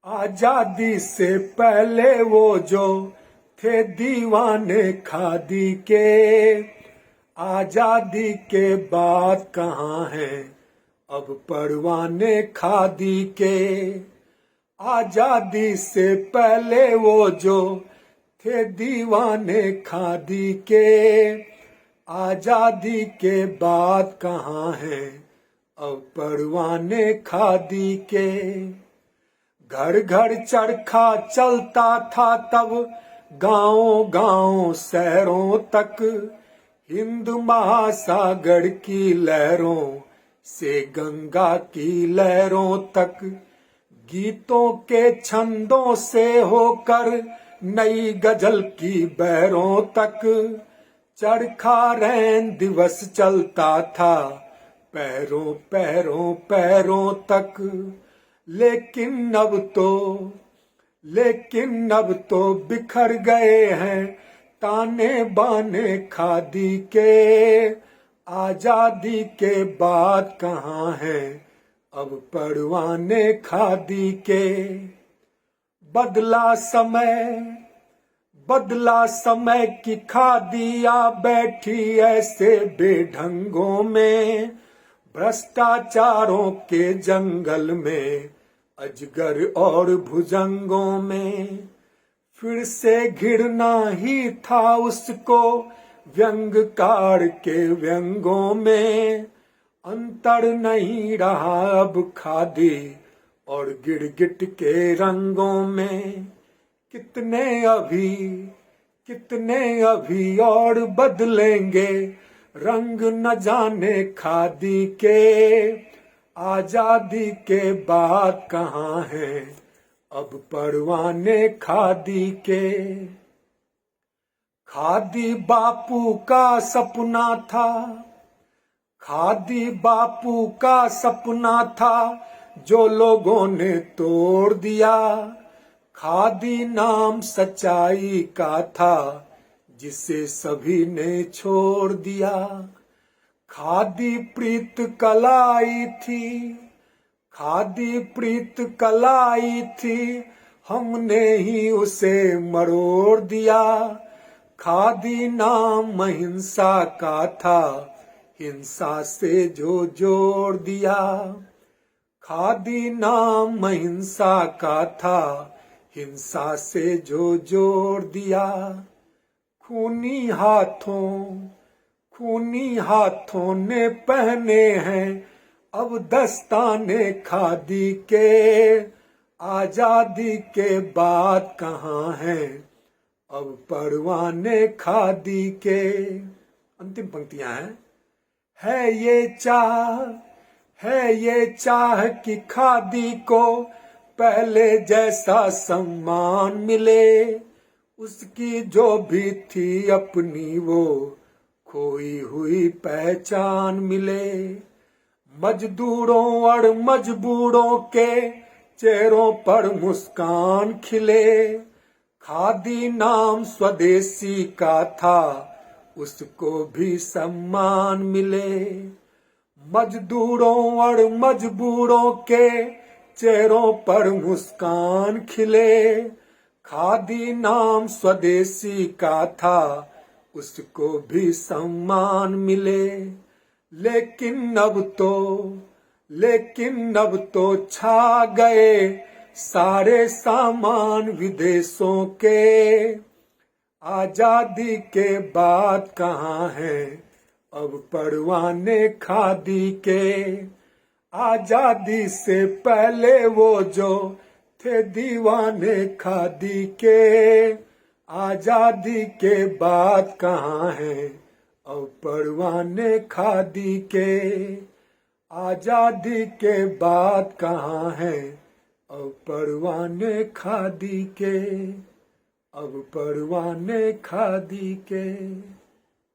आजादी से पहले वो जो थे दीवाने खादी के, आजादी के बाद कहाँ हैं अब परवाने खादी के। आजादी से पहले वो जो थे दीवाने खादी के, आजादी के बाद कहाँ हैं अब परवाने खादी के। घर घर चरखा चलता था तब गांव गांव शहरों तक, हिंद महासागर की लहरों से गंगा की लहरों तक। गीतों के छंदों से होकर नई गजल की बहरों तक, चरखा रैन दिवस चलता था पैरों पैरों पैरों तक। लेकिन अब तो बिखर गए हैं ताने बाने खादी के। आजादी के बाद कहाँ हैं अब परवाने खादी के। बदला समय की खादी आ बैठी ऐसे बेढंगों में। भ्रष्टाचारों के जंगल में, अजगर और भुजंगों में। फिर से घिरना ही था उसको व्यंगकार के व्यंगों में। अंतर नहीं रहा अब खादी और गिरगिट के रंगों में। कितने अभी और बदलेंगे रंग न जाने खादी के। आजादी के बाद कहाँ हैं अब परवाने खादी के। खादी बापू का सपना था, खादी बापू का सपना था जो लोगों ने तोड़ दिया। खादी नाम सच्चाई का था जिसे सभी ने छोड़ दिया। खादी प्रीत कलाई थी, खादी प्रीत कलाई थी, हमने ही उसे मरोड़ दिया। खादी नाम अहिंसा का था, हिंसा से जो जोड़ दिया। खादी नाम अहिंसा का था, हिंसा से जो जोड़ दिया। खूनी हाथों ने पहने हैं अब दस्ताने खादी के। आजादी के बाद कहाँ हैं अब परवाने खादी के। अंतिम पंक्तियां हैं। है ये चाह कि खादी को पहले जैसा सम्मान मिले। उसकी जो भी थी अपनी वो खोई हुई पहचान मिले। मजदूरों और मजबूरों के चेहरों पर मुस्कान खिले। खादी नाम स्वदेशी का था, उसको भी सम्मान मिले। मजदूरों और मजबूरों के चेहरों पर मुस्कान खिले। खादी नाम स्वदेशी का था, उसको भी सम्मान मिले। लेकिन अब तो छा गए सारे सामान विदेशों के। आजादी के बाद कहाँ हैं अब परवाने खादी के। आजादी से पहले वो जो थे दीवाने खादी के। आजादी के बाद कहाँ हैं अब परवाने खादी के। आजादी के बाद कहाँ हैं अब परवाने खादी के। अब परवाने खादी के।